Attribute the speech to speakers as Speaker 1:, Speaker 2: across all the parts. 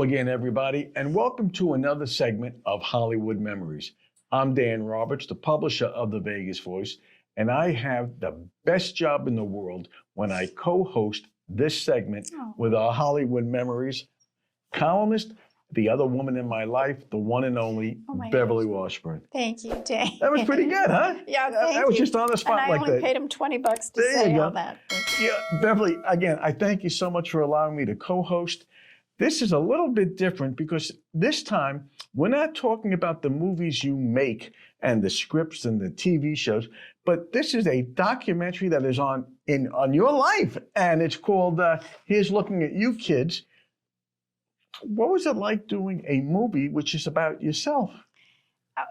Speaker 1: Hello again, everybody, and welcome to another segment of Hollywood Memories. I'm Dan Roberts, the publisher of the Vegas Voice, and I have the best job in the world when I co-host this segment with our Hollywood Memories columnist, the other woman in my life, the one and only Beverly Washburn.
Speaker 2: Thank you, Dan.
Speaker 1: That was pretty good, huh?
Speaker 2: Yeah, thank you.
Speaker 1: That was just on the spot
Speaker 2: and
Speaker 1: like that.
Speaker 2: I only paid him $20 to say all that.
Speaker 1: Yeah, Beverly, again, I thank you so much for allowing me to co-host. This is a little bit different because this time we're not talking about the movies you make and the scripts and the TV shows, but this is a documentary that is on your life, and it's called Here's Looking at You, Kids. What was it like doing a movie which is about yourself?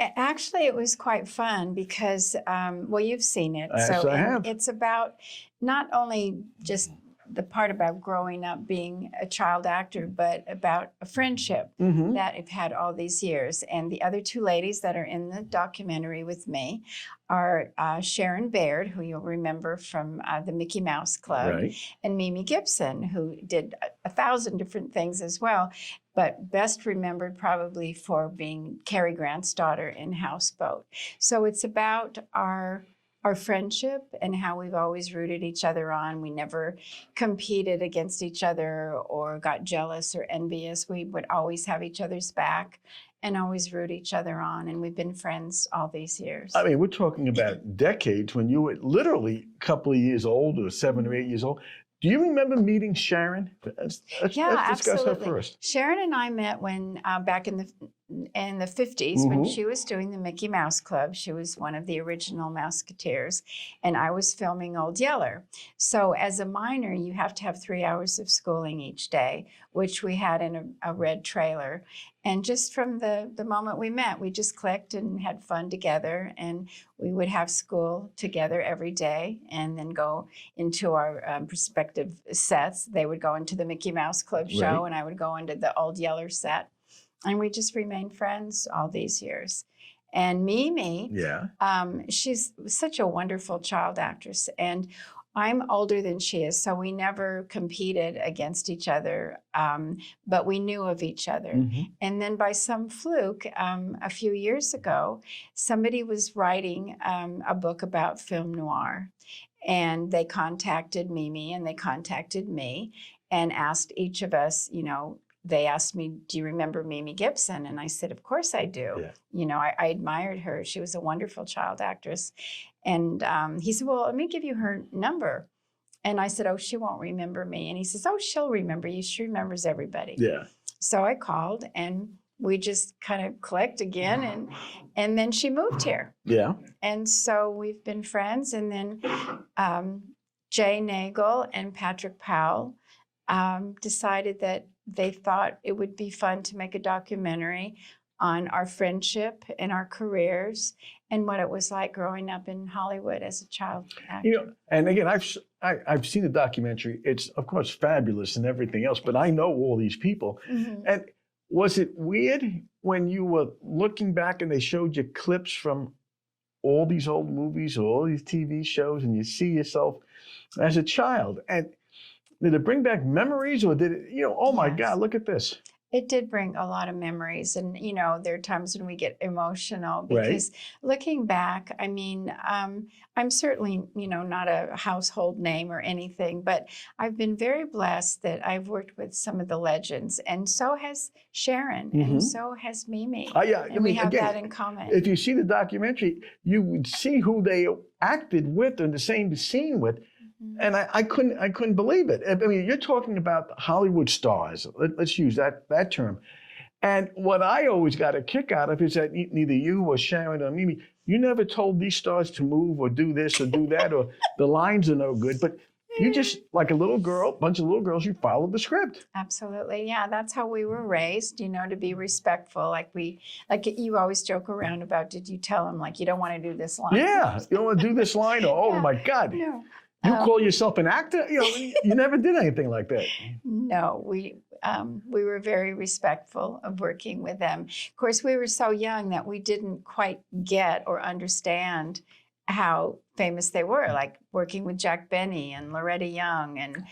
Speaker 2: Actually, it was quite fun because, well, you've seen it.
Speaker 1: Yes, I have.
Speaker 2: It's about not only just the part about growing up being a child actor, but about a friendship that I've had all these years. And the other two ladies that are in the documentary with me are Sharon Baird, who you'll remember from the Mickey Mouse Club, and Mimi Gibson, who did 1,000 different things as well, but best remembered probably for being Cary Grant's daughter in Houseboat. So it's about our friendship and how we've always rooted each other on. We never competed against each other or got jealous or envious. We would always have each other's back and always root each other on. And we've been friends all these years.
Speaker 1: I mean, we're talking about decades when you were literally a couple of years old or 7 or 8 years old. Do you remember meeting Sharon? Let's discuss her first.
Speaker 2: Sharon and I met when back in the 50s when she was doing the Mickey Mouse Club. She was one of the original Mouseketeers, and I was filming Old Yeller. So as a minor, you have to have 3 hours of schooling each day, which we had in a red trailer. And just from the moment we met, we just clicked and had fun together, and we would have school together every day and then go into our respective sets. They would go into the Mickey Mouse Club show, and I would go into the Old Yeller set. And we just remained friends all these years. And Mimi, she's such a wonderful child actress. And I'm older than she is, so we never competed against each other, but we knew of each other. And then by some fluke, a few years ago, somebody was writing a book about film noir. And they contacted Mimi and they contacted me and asked each of us, they asked me, do you remember Mimi Gibson? And I said, of course I do. I admired her. She was a wonderful child actress. And he said, well, let me give you her number. And I said, oh, she won't remember me. And he says, oh, she'll remember you. She remembers everybody. So I called and we just kind of clicked again. And then she moved here. And so we've been friends. And then Jay Nagel and Patrick Powell decided that they thought it would be fun to make a documentary on our friendship and our careers and what it was like growing up in Hollywood as a child actor.
Speaker 1: And again, I've seen the documentary. It's of course fabulous and everything else, but I know all these people. And was it weird when you were looking back and they showed you clips from all these old movies or all these TV shows, and you see yourself as a child? And did it bring back memories, or did it, oh my God, look at this?
Speaker 2: It did bring a lot of memories. And, there are times when we get emotional because looking back, I mean, I'm certainly, not a household name or anything, but I've been very blessed that I've worked with some of the legends. And so has Sharon, and so has Mimi. And we have that in common.
Speaker 1: If you see the documentary, you would see who they acted with in the same scene with. And I couldn't believe it. I mean, you're talking about Hollywood stars. Let's use that term. And what I always got a kick out of is that neither you or Sharon or Mimi, you never told these stars to move or do this or do that, or the lines are no good. But you just, like a little girl, bunch of little girls, you followed the script.
Speaker 2: Absolutely. Yeah, that's how we were raised, to be respectful. Like you always joke around about, did you tell them, like, you don't want to do this line?
Speaker 1: Yeah, you don't want to do this line? Or, oh my God.
Speaker 2: No.
Speaker 1: You call yourself an actor? You never did anything like that.
Speaker 2: No, we were very respectful of working with them. Of course, we were so young that we didn't quite get or understand how famous they were, like working with Jack Benny and Loretta Young and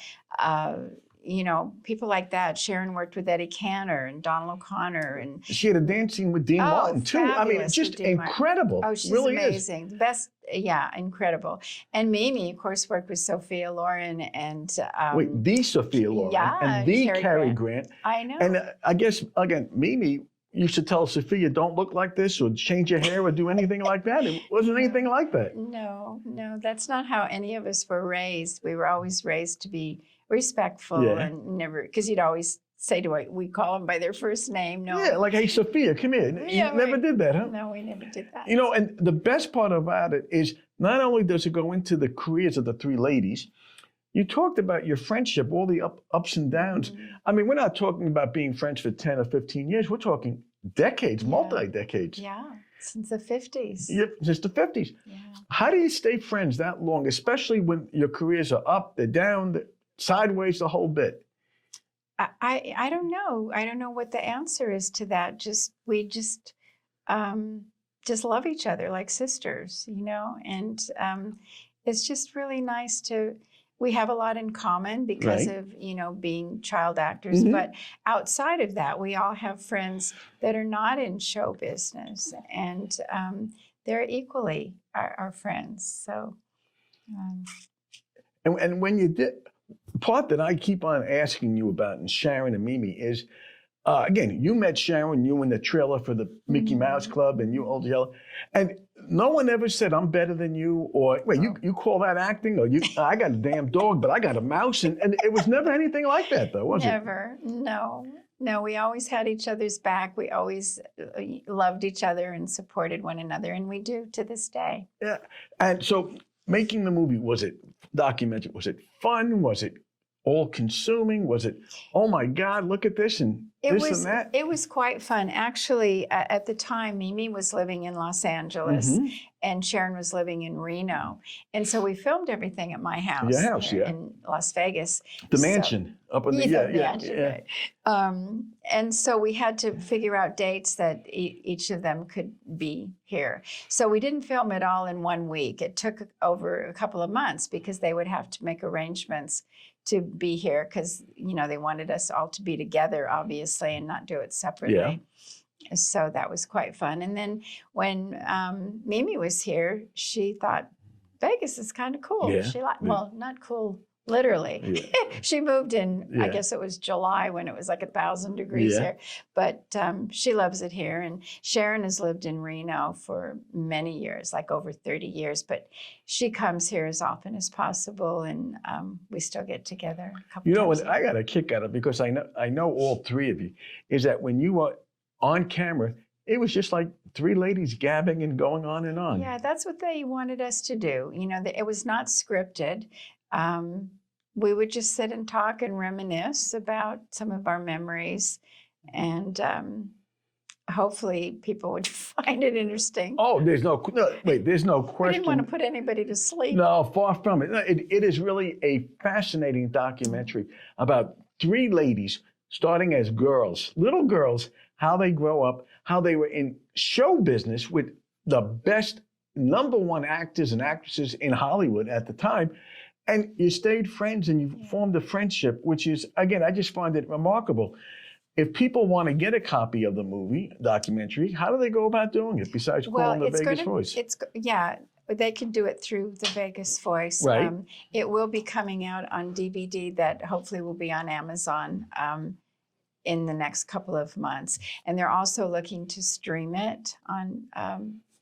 Speaker 2: people like that. Sharon worked with Eddie Cantor and Donald O'Connor, and
Speaker 1: She had a dance scene with Dean Martin too. I mean,
Speaker 2: fabulous
Speaker 1: it's just
Speaker 2: with Dean Martin.
Speaker 1: incredible.
Speaker 2: Oh, she's
Speaker 1: really
Speaker 2: amazing. The best, yeah, incredible. And Mimi, of course, worked with Sophia Loren and
Speaker 1: Wait, the Sophia Loren
Speaker 2: yeah,
Speaker 1: and the
Speaker 2: Cary
Speaker 1: Cary
Speaker 2: Grant.
Speaker 1: Grant.
Speaker 2: I know.
Speaker 1: And I guess again, Mimi used to tell Sophia, "Don't look like this, or change your hair, or do anything like that." It wasn't anything like that.
Speaker 2: No, that's not how any of us were raised. We were always raised to be respectful and never, because you'd always say we call them by their first name. No.
Speaker 1: Yeah, like, "Hey, Sophia, come here."
Speaker 2: Yeah,
Speaker 1: You never did that, huh?
Speaker 2: No, we never did that.
Speaker 1: And the best part about it is not only does it go into the careers of the three ladies, you talked about your friendship, all the ups and downs.
Speaker 2: Mm-hmm.
Speaker 1: I mean, we're not talking about being friends for 10 or 15 years. We're talking decades, multi-decades.
Speaker 2: Yeah, since the 50s.
Speaker 1: Yep, since the 50s.
Speaker 2: Yeah.
Speaker 1: How do you stay friends that long, especially when your careers are up, they're down, sideways, the whole bit?
Speaker 2: I don't know. I don't know what the answer is to that. We just love each other like sisters, and it's just really nice we have a lot in common because of, being child actors.
Speaker 1: Mm-hmm.
Speaker 2: But outside of that, we all have friends that are not in show business, and they're equally our friends. So,
Speaker 1: And when you did, the part that I keep on asking you about, and Sharon and Mimi, is, again, you met Sharon, you in the trailer for the Mickey Mouse Club, and you Old Yellow, and no one ever said, "I'm better than you," or, "Wait, you call that acting?" Or, "I got a damn dog, but I got a mouse," and it was never anything like that, though, was it?
Speaker 2: Never, no. No, we always had each other's back. We always loved each other and supported one another, and we do to this day.
Speaker 1: Yeah, and so making the movie, was it documentary? Was it fun? Was it all-consuming? Was it, "Oh my God, look at this," and and that?
Speaker 2: It was quite fun. Actually, at the time, Mimi was living in Los Angeles, and Sharon was living in Reno. And so we filmed everything at my house,
Speaker 1: Your house,
Speaker 2: in Las Vegas.
Speaker 1: The mansion up on the,
Speaker 2: mansion, right. And so we had to figure out dates that each of them could be here. So we didn't film it all in 1 week. It took over a couple of months because they would have to make arrangements to be here because, they wanted us all to be together, obviously, and not do it separately. Yeah. So that was quite fun. And then when Mimi was here, she thought Vegas is kind of cool.
Speaker 1: Yeah.
Speaker 2: She well, not cool literally. Yeah. She moved in, I guess it was July when it was like 1,000 degrees here. But she loves it here. And Sharon has lived in Reno for many years, like over 30 years. But she comes here as often as possible, and we still get together a couple times.
Speaker 1: What I got a kick out of, because I know all three of you, is that when you were on camera, it was just like three ladies gabbing and going on and on.
Speaker 2: Yeah, that's what they wanted us to do. It was not scripted. We would just sit and talk and reminisce about some of our memories, and hopefully people would find it interesting.
Speaker 1: Oh, there's no question.
Speaker 2: We didn't want to put anybody to sleep.
Speaker 1: No, far from it. No, it is really a fascinating documentary about three ladies starting as girls, little girls, how they grow up, how they were in show business with the best #1 actors and actresses in Hollywood at the time. And you stayed friends and you formed a friendship, which is, again, I just find it remarkable. If people want to get a copy of the movie documentary, how do they go about doing it besides calling the Vegas Voice?
Speaker 2: They can do it through the Vegas Voice.
Speaker 1: Right.
Speaker 2: It will be coming out on DVD that hopefully will be on Amazon in the next couple of months. And they're also looking to stream it on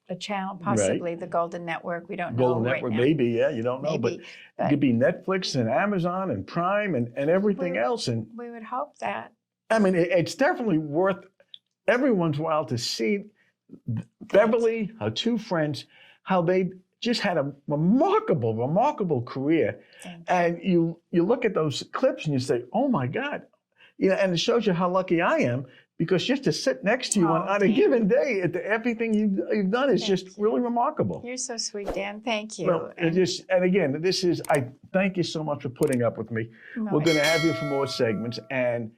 Speaker 2: a channel, possibly the Golden Network. We don't know
Speaker 1: Golden
Speaker 2: right
Speaker 1: Network,
Speaker 2: now.
Speaker 1: maybe, you don't know. But it could be Netflix and Amazon and Prime and everything else. And
Speaker 2: we would hope that.
Speaker 1: I mean, it's definitely worth everyone's while to see Beverly, her two friends, how they just had a remarkable career. And you look at those clips and you say, "Oh my God." And it shows you how lucky I am, because just to sit next to you on a given day at everything you've done is just really remarkable.
Speaker 2: You're so sweet, Dan. Thank you.
Speaker 1: Well, and again, I thank you so much for putting up with me. We're going to have you for more segments. And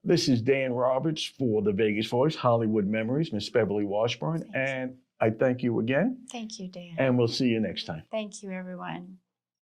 Speaker 1: this is Dan Roberts for the Vegas Voice, Hollywood Memories, Miss Beverly Washburn. And I thank you again.
Speaker 2: Thank you, Dan.
Speaker 1: And we'll see you next time.
Speaker 2: Thank you, everyone.